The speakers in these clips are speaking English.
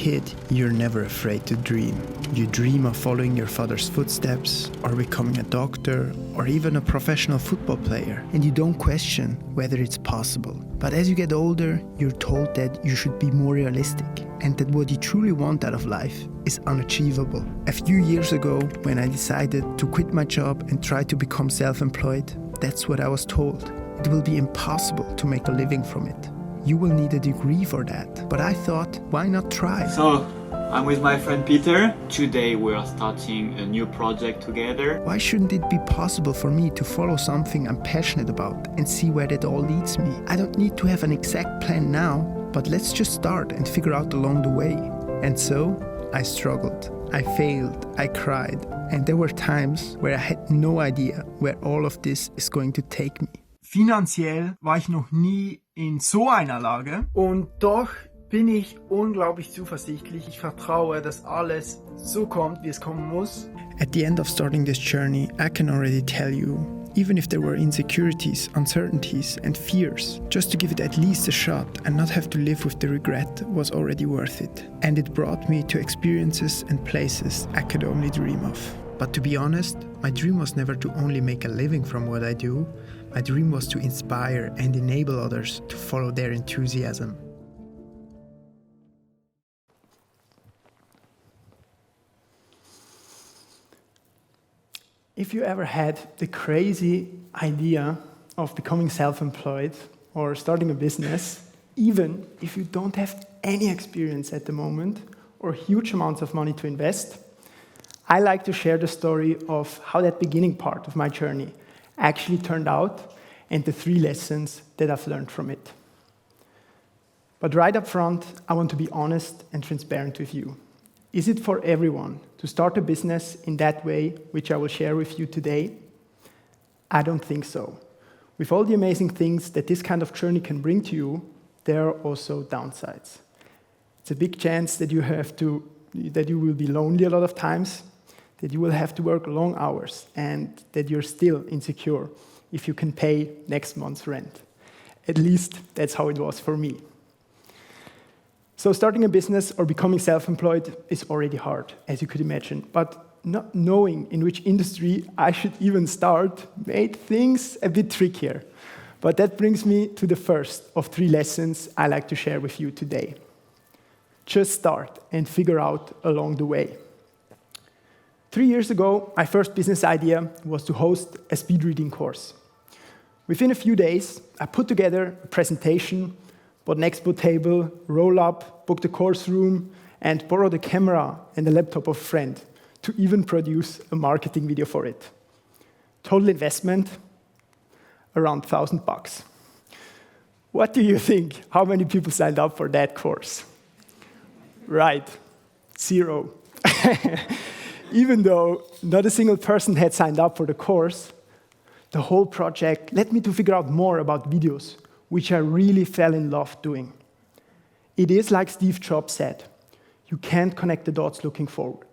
kid, you're never afraid to dream. You dream of following your father's footsteps, or becoming a doctor, or even a professional football player, and you don't question whether it's possible. But as you get older, you're told that you should be more realistic, and that what you truly want out of life is unachievable. A few years ago, when I decided to quit my job and try to become self-employed, that's what I was told. It will be impossible to make a living from it. You will need a degree for that. But I thought, why not try? So, I'm with my friend Peter. Today we are starting a new project together. Why shouldn't it be possible for me to follow something I'm passionate about and see where that all leads me? I don't need to have an exact plan now, but let's just start and figure out along the way. And so, I struggled. I failed. I cried. And there were times where I had no idea where all of this is going to take me. Finanziell war ich noch nie in so einer Lage und doch bin ich unglaublich zuversichtlich. Ich vertraue, dass alles so kommt, wie es kommen muss. At the end of starting this journey, I can already tell you, even if there were insecurities, uncertainties and fears, just to give it at least a shot and not have to live with the regret was already worth it. And it brought me to experiences and places I could only dream of. But to be honest, my dream was never to only make a living from what I do. My dream was to inspire and enable others to follow their enthusiasm. If you ever had the crazy idea of becoming self-employed or starting a business, even if you don't have any experience at the moment or huge amounts of money to invest, I like to share the story of how that beginning part of my journey actually turned out and the 3 lessons that I've learned from it. But right up front, I want to be honest and transparent with you. Is it for everyone to start a business in that way, which I will share with you today? I don't think so. With all the amazing things that this kind of journey can bring to you, there are also downsides. It's a big chance that you will be lonely a lot of times, that you will have to work long hours, and that you're still insecure if you can pay next month's rent. At least that's how it was for me. So starting a business or becoming self-employed is already hard, as you could imagine. But not knowing in which industry I should even start made things a bit trickier. But that brings me to the first of 3 lessons I like to share with you today. Just start and figure out along the way. 3 years ago, my first business idea was to host a speed reading course. Within a few days, I put together a presentation, bought an expo table, roll up, booked a course room, and borrowed a camera and a laptop of a friend to even produce a marketing video for it. Total investment, around $1,000. What do you think? How many people signed up for that course? Right, 0. Even though not a single person had signed up for the course, the whole project led me to figure out more about videos, which I really fell in love doing. It is like Steve Jobs said, you can't connect the dots looking forward.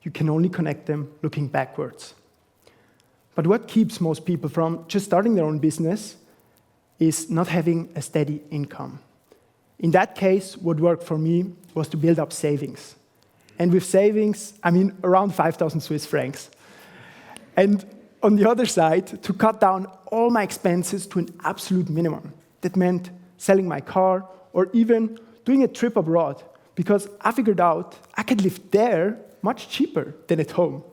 You can only connect them looking backwards. But what keeps most people from just starting their own business is not having a steady income. In that case, what worked for me was to build up savings. And with savings, I mean around 5,000 Swiss francs. And on the other side, to cut down all my expenses to an absolute minimum. That meant selling my car or even doing a trip abroad, because I figured out I could live there much cheaper than at home.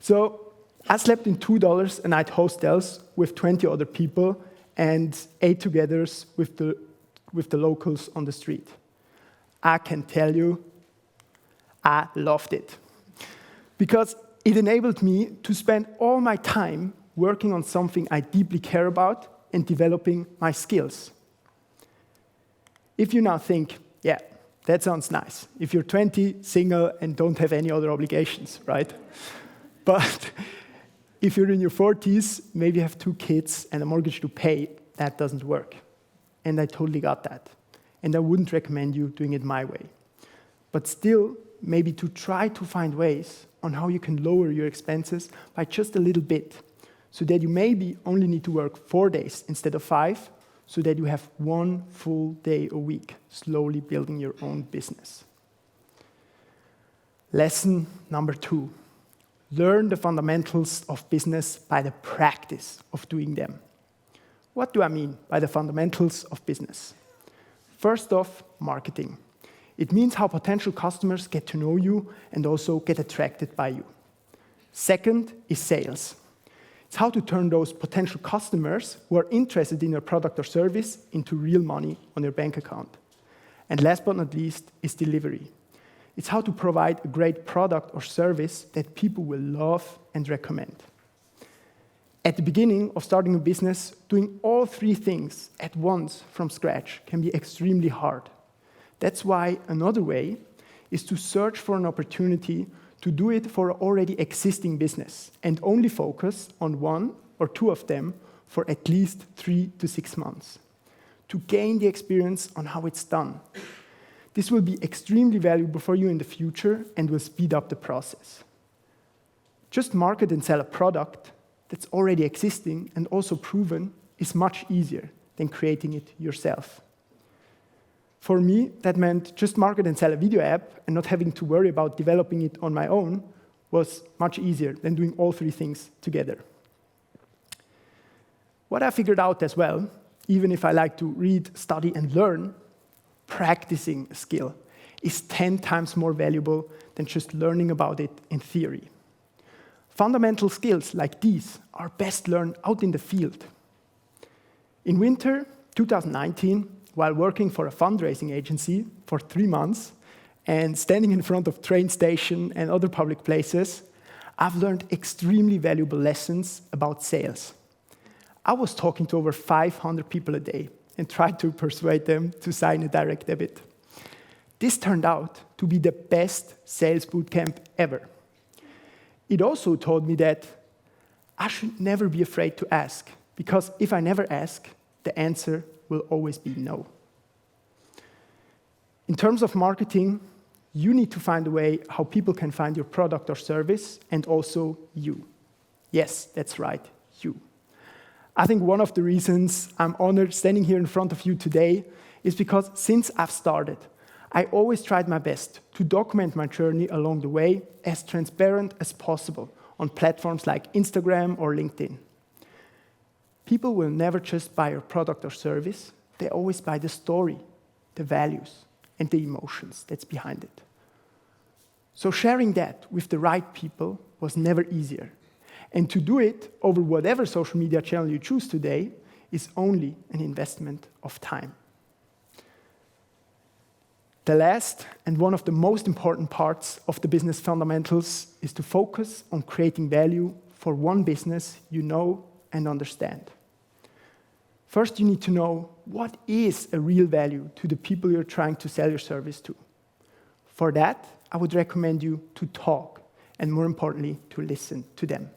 So I slept in $2 a night hostels with 20 other people and ate together with the locals on the street. I can tell you, I loved it. Because it enabled me to spend all my time working on something I deeply care about and developing my skills. If you now think, yeah, that sounds nice. If you're 20, single, and don't have any other obligations, right? But if you're in your 40s, maybe you have 2 kids and a mortgage to pay, that doesn't work. And I totally got that. And I wouldn't recommend you doing it my way. But still, maybe to try to find ways on how you can lower your expenses by just a little bit, so that you maybe only need to work 4 days instead of 5, so that you have 1 full day a week, slowly building your own business. Lesson number 2. Learn the fundamentals of business by the practice of doing them. What do I mean by the fundamentals of business? First off, marketing. It means how potential customers get to know you and also get attracted by you. Second is sales. It's how to turn those potential customers who are interested in your product or service into real money on your bank account. And last but not least is delivery. It's how to provide a great product or service that people will love and recommend. At the beginning of starting a business, doing all 3 things at once from scratch can be extremely hard. That's why another way is to search for an opportunity to do it for an already existing business and only focus on 1 or 2 of them for at least 3 to 6 months to gain the experience on how it's done. This will be extremely valuable for you in the future and will speed up the process. Just market and sell a product that's already existing and also proven is much easier than creating it yourself. For me, that meant just market and sell a video app and not having to worry about developing it on my own was much easier than doing all 3 things together. What I figured out as well, even if I like to read, study, and learn, practicing a skill is 10 times more valuable than just learning about it in theory. Fundamental skills like these are best learned out in the field. In winter 2019, while working for a fundraising agency for 3 months and standing in front of train station and other public places, I've learned extremely valuable lessons about sales. I was talking to over 500 people a day and tried to persuade them to sign a direct debit. This turned out to be the best sales bootcamp ever. It also taught me that I should never be afraid to ask, because if I never ask, the answer will always be no. In terms of marketing, you need to find a way how people can find your product or service and also you. Yes, that's right, you. I think one of the reasons I'm honored standing here in front of you today is because since I've started, I always tried my best to document my journey along the way as transparent as possible on platforms like Instagram or LinkedIn. People will never just buy your product or service, they always buy the story, the values, and the emotions that's behind it. So sharing that with the right people was never easier. And to do it over whatever social media channel you choose today is only an investment of time. The last and one of the most important parts of the business fundamentals is to focus on creating value for one business you know and understand. First, you need to know what is a real value to the people you're trying to sell your service to. For that, I would recommend you to talk and, more importantly, to listen to them.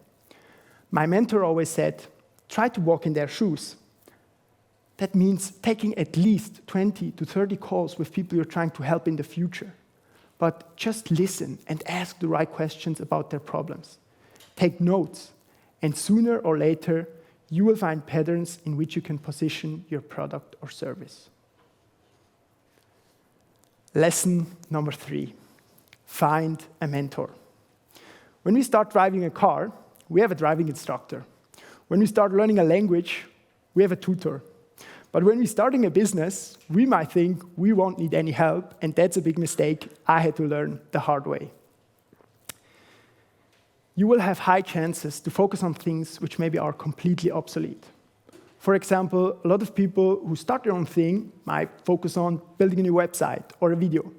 My mentor always said, try to walk in their shoes. That means taking at least 20 to 30 calls with people you're trying to help in the future. But just listen and ask the right questions about their problems. Take notes, and sooner or later, you will find patterns in which you can position your product or service. Lesson number 3, find a mentor. When we start driving a car, we have a driving instructor. When we start learning a language, we have a tutor. But when we're starting a business, we might think we won't need any help, and that's a big mistake I had to learn the hard way. You will have high chances to focus on things which maybe are completely obsolete. For example, a lot of people who start their own thing might focus on building a new website or a video.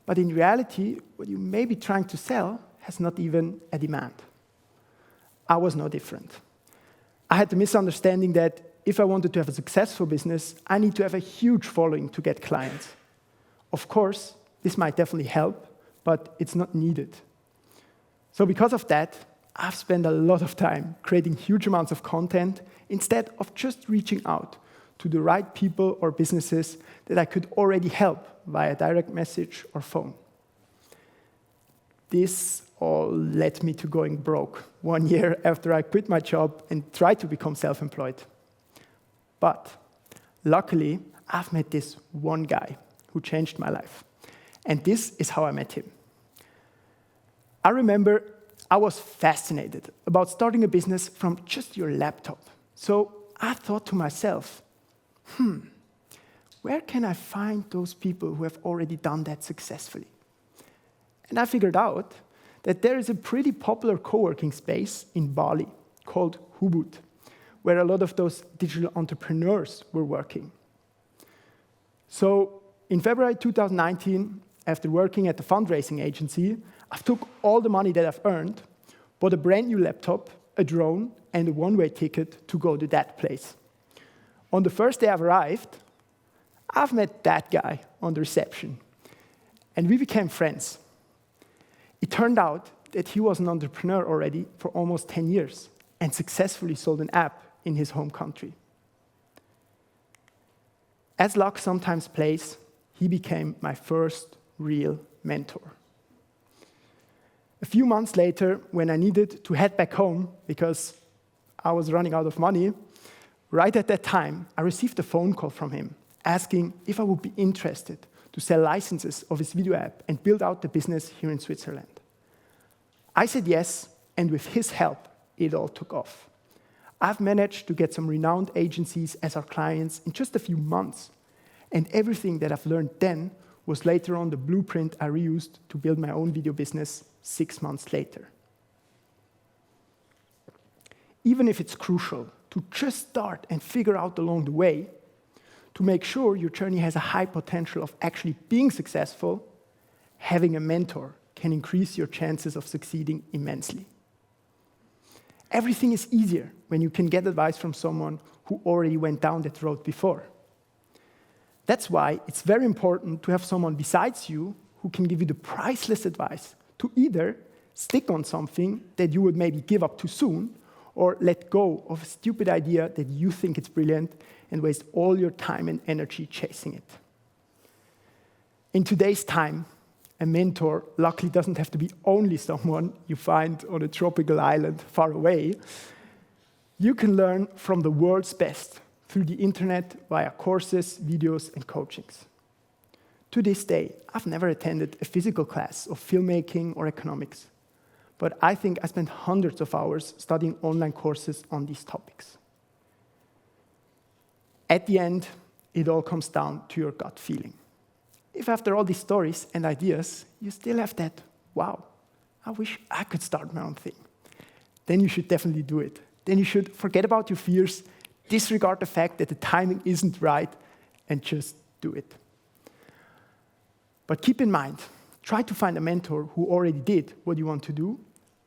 But in reality, what you may be trying to sell has not even a demand. I was no different. I had the misunderstanding that if I wanted to have a successful business, I need to have a huge following to get clients. Of course, this might definitely help, but it's not needed. So because of that, I've spent a lot of time creating huge amounts of content instead of just reaching out to the right people or businesses that I could already help via direct message or phone. This all led me to going broke 1 year after I quit my job and tried to become self-employed. But luckily, I've met this one guy who changed my life. And this is how I met him. I remember I was fascinated about starting a business from just your laptop. So I thought to myself, where can I find those people who have already done that successfully? And I figured out that there is a pretty popular co-working space in Bali called TEDxHWZ, where a lot of those digital entrepreneurs were working. So in February 2019, after working at the fundraising agency, I took all the money that I've earned, bought a brand new laptop, a drone, and a one-way ticket to go to that place. On the first day I've arrived, I've met that guy on the reception, and we became friends. It turned out that he was an entrepreneur already for almost 10 years and successfully sold an app in his home country. As luck sometimes plays, he became my first real mentor. A few months later, when I needed to head back home because I was running out of money, right at that time, I received a phone call from him asking if I would be interested to sell licenses of his video app and build out the business here in Switzerland. I said yes, and with his help, it all took off. I've managed to get some renowned agencies as our clients in just a few months, and everything that I've learned then was later on the blueprint I reused to build my own video business 6 months later. Even if it's crucial to just start and figure out along the way, to make sure your journey has a high potential of actually being successful, having a mentor can increase your chances of succeeding immensely. Everything is easier when you can get advice from someone who already went down that road before. That's why it's very important to have someone besides you who can give you the priceless advice to either stick on something that you would maybe give up too soon, or let go of a stupid idea that you think is brilliant and waste all your time and energy chasing it. In today's time, a mentor luckily doesn't have to be only someone you find on a tropical island far away. You can learn from the world's best through the internet via courses, videos, and coachings. To this day, I've never attended a physical class of filmmaking or economics, but I think I spent hundreds of hours studying online courses on these topics. At the end, it all comes down to your gut feeling. If after all these stories and ideas, you still have that, wow, I wish I could start my own thing, then you should definitely do it. Then you should forget about your fears, disregard the fact that the timing isn't right, and just do it. But keep in mind, try to find a mentor who already did what you want to do,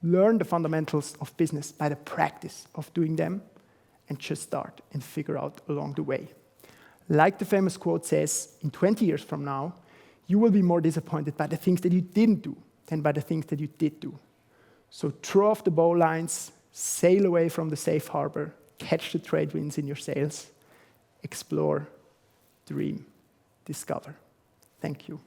learn the fundamentals of business by the practice of doing them, and just start and figure out along the way. Like the famous quote says, in 20 years from now, you will be more disappointed by the things that you didn't do than by the things that you did do. So throw off the bowlines, sail away from the safe harbor, catch the trade winds in your sails, explore, dream, discover. Thank you.